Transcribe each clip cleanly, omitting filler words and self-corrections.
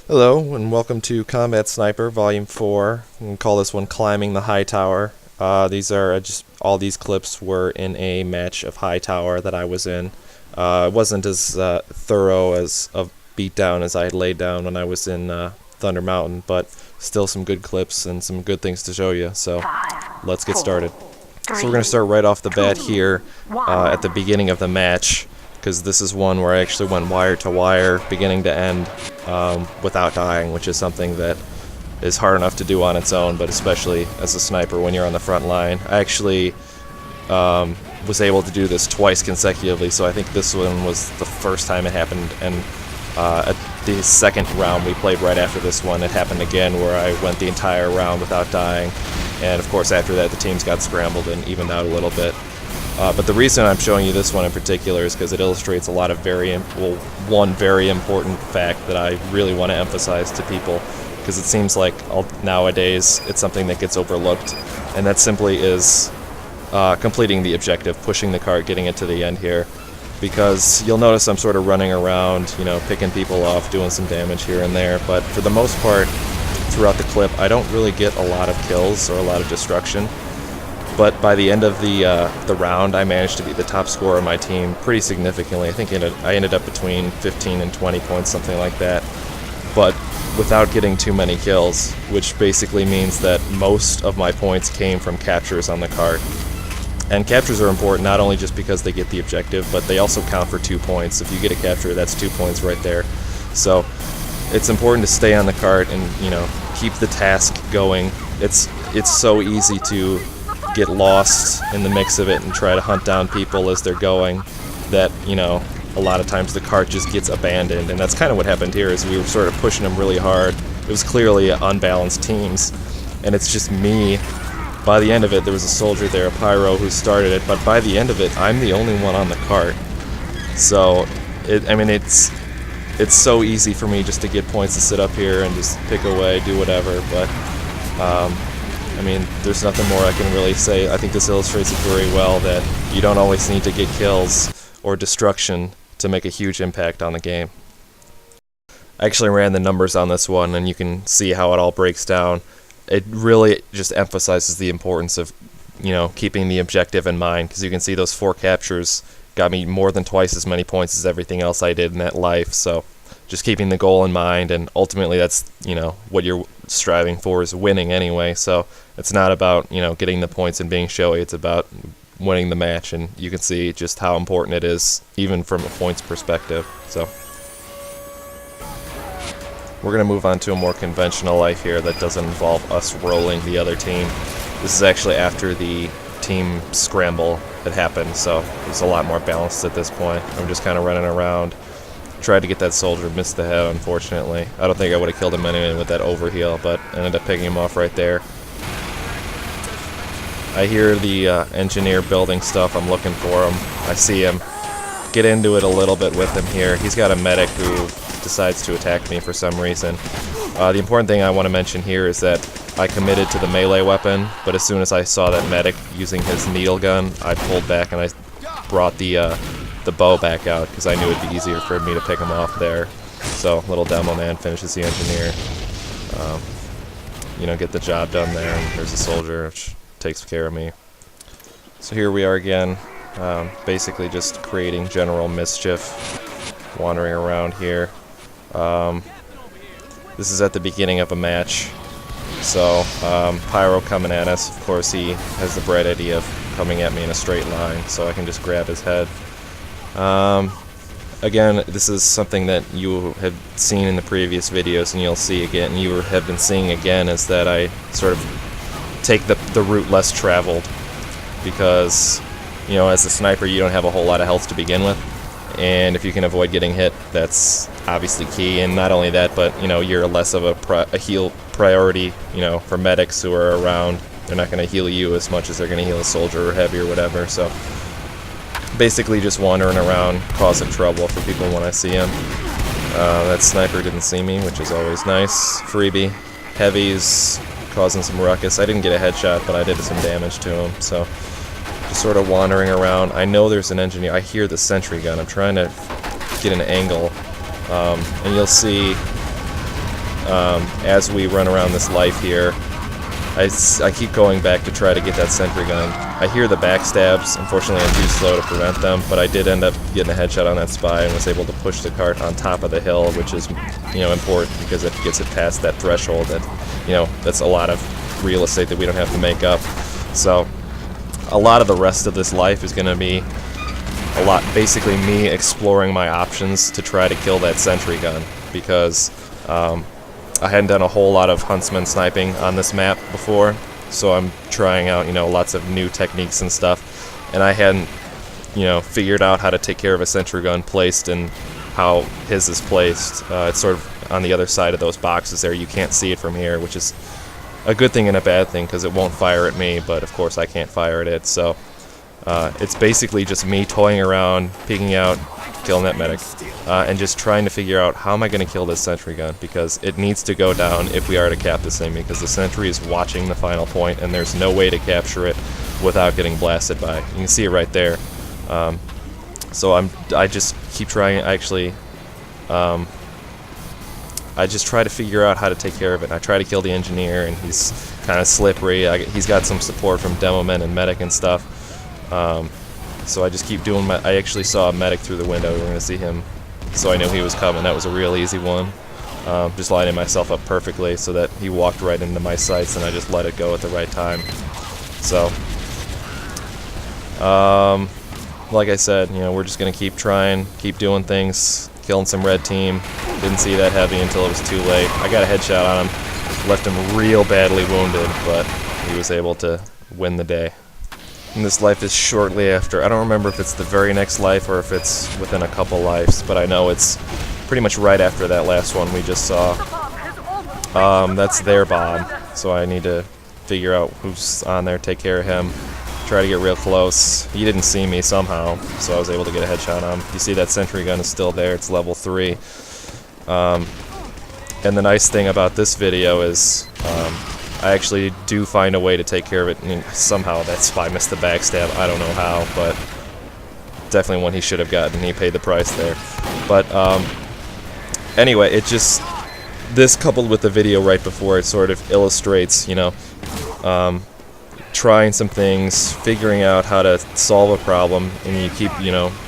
Hello, and welcome to Combat Sniper Volume 4. We can call this one Climbing the Hightower. These are just all these clips were in a match of Hightower that I was in. It wasn't as thorough as a beatdown as I had laid down when I was in Thunder Mountain, but still some good clips and some good things to show you, so let's get started. So we're going to start right off the bat here at the beginning of the match, because this is one where I actually went wire to wire, beginning to end, without dying, which is something that is hard enough to do on its own, but especially as a sniper when you're on the front line. I actually was able to do this twice consecutively, so I think this one was the first time it happened, and at the second round we played right after this one, it happened again where I went the entire round without dying, and of course after that the teams got scrambled and evened out a little bit. But the reason I'm showing you this one in particular is because it illustrates a lot of one very important fact that I really want to emphasize to people, because it seems like nowadays it's something that gets overlooked, and that simply is completing the objective, pushing the cart, getting it to the end here. Because you'll notice I'm sort of running around, picking people off, doing some damage here and there, but for the most part, throughout the clip, I don't really get a lot of kills or a lot of destruction. But by the end of the round, I managed to be the top scorer of my team pretty significantly. I think I ended up between 15 and 20 points, something like that, but without getting too many kills, which basically means that most of my points came from captures on the cart. And captures are important not only just because they get the objective, but they also count for 2 points. If you get a capture, that's 2 points right there. So it's important to stay on the cart and keep the task going. It's so easy to get lost in the mix of it and try to hunt down people as they're going that a lot of times the cart just gets abandoned, and that's kind of what happened here. Is we were sort of pushing them really hard. It was clearly unbalanced teams, and it's just me. By the end of it, there was a soldier there, a pyro, who started it, but by the end of it, I'm the only one on the cart. So it's so easy for me just to get points to sit up here and just pick away, do whatever, but there's nothing more I can really say. I think this illustrates it very well that you don't always need to get kills or destruction to make a huge impact on the game. I actually ran the numbers on this one, and you can see how it all breaks down. It really just emphasizes the importance of, keeping the objective in mind, because you can see those 4 captures got me more than twice as many points as everything else I did in that life, so just keeping the goal in mind, and ultimately that's, what you're striving for is winning anyway, so it's not about, getting the points and being showy, it's about winning the match, and you can see just how important it is, even from a points perspective. So we're going to move on to a more conventional life here that doesn't involve us rolling the other team. This is actually after the team scramble had happened, so it's a lot more balanced at this point. I'm just kind of running around. Tried to get that soldier, missed the head, unfortunately. I don't think I would have killed him anyway with that overheal, but ended up picking him off right there. I hear the engineer building stuff. I'm looking for him. I see him. Get into it a little bit with him here. He's got a medic who decides to attack me for some reason. The important thing I want to mention here is that I committed to the melee weapon, but as soon as I saw that medic using his needle gun, I pulled back and I brought the bow back out, because I knew it'd be easier for me to pick him off there. So little demo man finishes the engineer. Get the job done there, and there's a soldier which takes care of me. So here we are again, basically just creating general mischief, wandering around here. This is at the beginning of a match, so pyro coming at us. Of course he has the bright idea of coming at me in a straight line, so I can just grab his head. Again, this is something that you have seen in the previous videos, and you'll see again, you have been seeing again, is that I sort of take the route less traveled, because as a sniper you don't have a whole lot of health to begin with, and if you can avoid getting hit, that's obviously key. And not only that, but you're less of a heal priority for medics who are around. They're not going to heal you as much as they're going to heal a soldier or heavy or whatever, so basically just wandering around, causing trouble for people when I see them. That sniper didn't see me, which is always nice. Freebie. Heavies causing some ruckus. I didn't get a headshot, but I did some damage to him, so just sort of wandering around. I know there's an engineer. I hear the sentry gun. I'm trying to get an angle, and you'll see as we run around this life here, I keep going back to try to get that sentry gun. I hear the backstabs. Unfortunately, I'm too slow to prevent them, but I did end up getting a headshot on that spy and was able to push the cart on top of the hill, which is, important because it gets it past that threshold that, that's a lot of real estate that we don't have to make up. So a lot of the rest of this life is going to be basically me exploring my options to try to kill that sentry gun, because I hadn't done a whole lot of Huntsman sniping on this map before, so I'm trying out, lots of new techniques and stuff, and I hadn't, figured out how to take care of a sentry gun placed and how his is placed. It's sort of on the other side of those boxes there. You can't see it from here, which is a good thing and a bad thing, because it won't fire at me, but of course I can't fire at it, so it's basically just me toying around, peeking out, killing that medic, and just trying to figure out how am I going to kill this sentry gun, because it needs to go down if we are to cap this thing, because the sentry is watching the final point and there's no way to capture it without getting blasted by it. You can see it right there. So I just keep trying. Actually, I just try to figure out how to take care of it. I try to kill the engineer, and he's kind of slippery. He's got some support from demo men and medic and stuff. So I just keep doing I actually saw a medic through the window. We were going to see him, so I knew he was coming. That was a real easy one. Just lining myself up perfectly so that he walked right into my sights, and I just let it go at the right time. So, like I said, we're just going to keep trying, keep doing things, killing some red team. Didn't see that heavy until it was too late. I got a headshot on him, left him real badly wounded, but he was able to win the day. And this life is shortly after. I don't remember if it's the very next life or if it's within a couple lives, but I know it's pretty much right after that last one we just saw. That's their bomb, so I need to figure out who's on there, take care of him, try to get real close. He didn't see me somehow, so I was able to get a headshot on him. You see that sentry gun is still there. It's level 3. And the nice thing about this video is I actually do find a way to take care of it. I mean, somehow that spy missed the backstab. I don't know how, but definitely one he should have gotten. He paid the price there. But anyway, this coupled with the video right before it sort of illustrates, trying some things, figuring out how to solve a problem, and you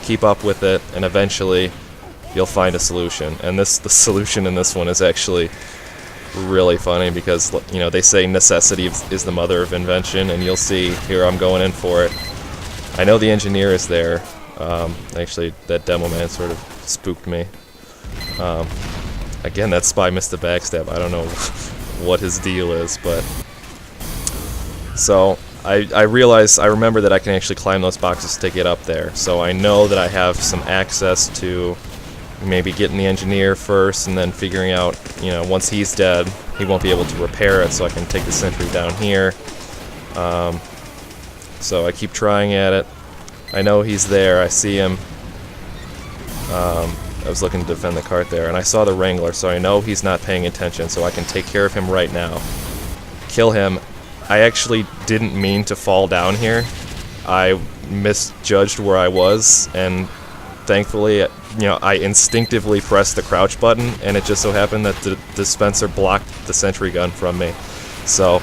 keep up with it, and eventually you'll find a solution. And the solution in this one is actually really funny, because they say necessity is the mother of invention, and you'll see here I'm going in for it. I know the engineer is there. Actually, that demo man sort of spooked me. Again, that spy missed the backstab. I don't know what his deal is, but so I remember that I can actually climb those boxes to get up there, so I know that I have some access to maybe getting the engineer first, and then figuring out, once he's dead, he won't be able to repair it, so I can take the sentry down here. So I keep trying at it. I know he's there. I see him. I was looking to defend the cart there, and I saw the Wrangler, so I know he's not paying attention, so I can take care of him right now. Kill him. I actually didn't mean to fall down here. I misjudged where I was, and thankfully, I instinctively pressed the crouch button, and it just so happened that the dispenser blocked the sentry gun from me. So,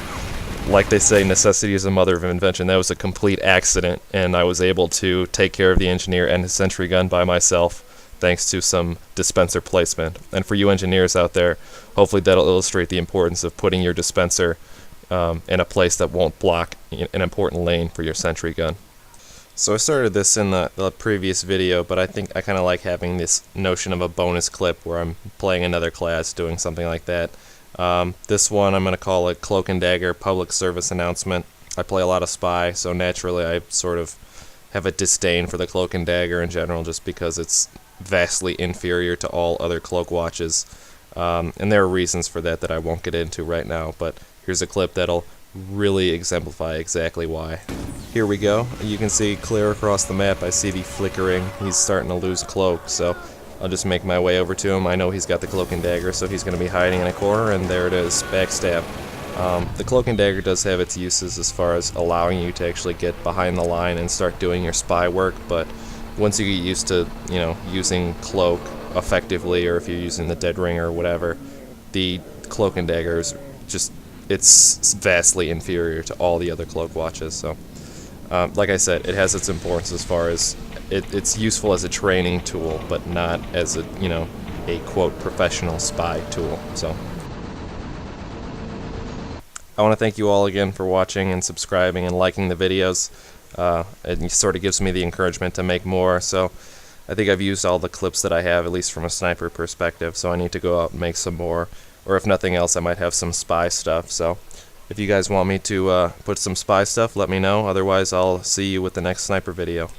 like they say, necessity is the mother of invention. That was a complete accident, and I was able to take care of the engineer and his sentry gun by myself, thanks to some dispenser placement. And for you engineers out there, hopefully that'll illustrate the importance of putting your dispenser in a place that won't block an important lane for your sentry gun. So I started this in the previous video, but I think I kind of like having this notion of a bonus clip where I'm playing another class, doing something like that. This one I'm going to call it Cloak and Dagger Public Service Announcement. I play a lot of Spy, so naturally I sort of have a disdain for the Cloak and Dagger in general, just because it's vastly inferior to all other Cloak watches. And there are reasons for that I won't get into right now, but here's a clip that'll really exemplify exactly why. Here we go. You can see clear across the map. I see the flickering. He's starting to lose cloak, so I'll just make my way over to him. I know he's got the cloak and dagger, so he's going to be hiding in a corner, and there it is, backstab. The cloak and dagger does have its uses as far as allowing you to actually get behind the line and start doing your spy work, but once you get used to, using cloak effectively, or if you're using the dead ring or whatever, the Cloak and Dagger is just, it's vastly inferior to all the other cloak watches. So like I said, it has its importance as far as it's useful as a training tool, but not as a, you know, a quote professional spy tool. So I want to thank you all again for watching and subscribing and liking the videos. It sort of gives me the encouragement to make more. So I think I've used all the clips that I have, at least from a sniper perspective, so I need to go out and make some more. Or if nothing else, I might have some spy stuff. So if you guys want me to put some spy stuff, let me know. Otherwise, I'll see you with the next sniper video.